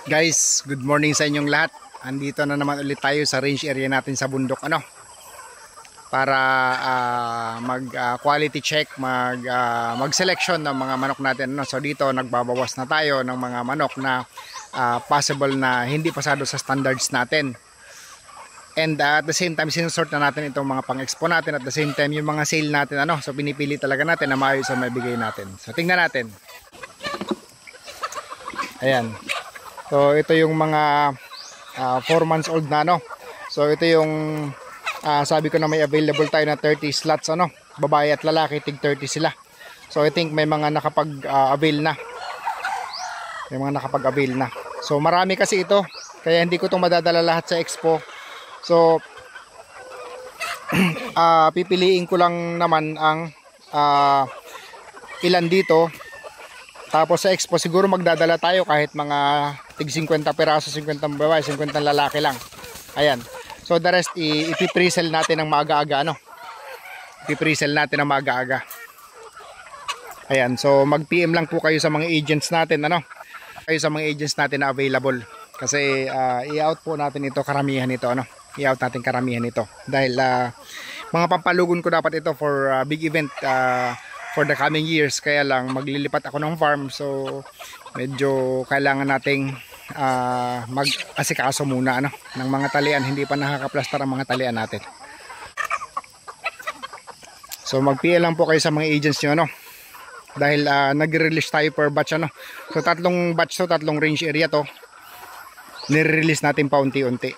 Guys, good morning sa inyong lahat. Andito na naman ulit tayo sa range area natin sa bundok para mag quality check, mag selection ng mga manok natin So dito nagbabawas na tayo ng mga manok na possible na hindi pasado sa standards natin. And at the same time sinusort na natin itong mga pang-expo natin, at the same time yung mga sale natin So pinipili talaga natin na maayos ang maibigay natin. So tingnan natin. Ayan. So ito yung mga 4 months old na So ito yung sabi ko na may available tayo na 30 slots babae at lalaki, tig 30 sila. So I think may mga nakapag-avail na. May mga nakapag-avail na. So marami kasi ito, kaya hindi ko itong madadala lahat sa expo. So pipiliin ko lang naman ang ilan dito. Tapos sa expo siguro magdadala tayo kahit mga tig 50 peraso, 50 babae, 50 lalaki lang. Ayan. So the rest ipi-presell natin ng maaga-aga Ipi-presell natin ng maaga-aga. Ayan. So mag-PM lang po kayo sa mga agents natin Kayo sa mga agents natin na available. Kasi i-out po natin ito, karamihan ito I-out natin karamihan ito. Dahil mga pampalugon ko dapat ito for big event for the coming years, kaya lang maglilipat ako ng farm, so medyo kailangan nating mag-asikaso muna ng mga talian. Hindi pa nakakaplastar ang mga talian natin. So mag-PL lang po kayo sa mga agents nyo dahil nag-release tayo per batch So tatlong batch tatlong range area to, nire-release natin paunti-unti.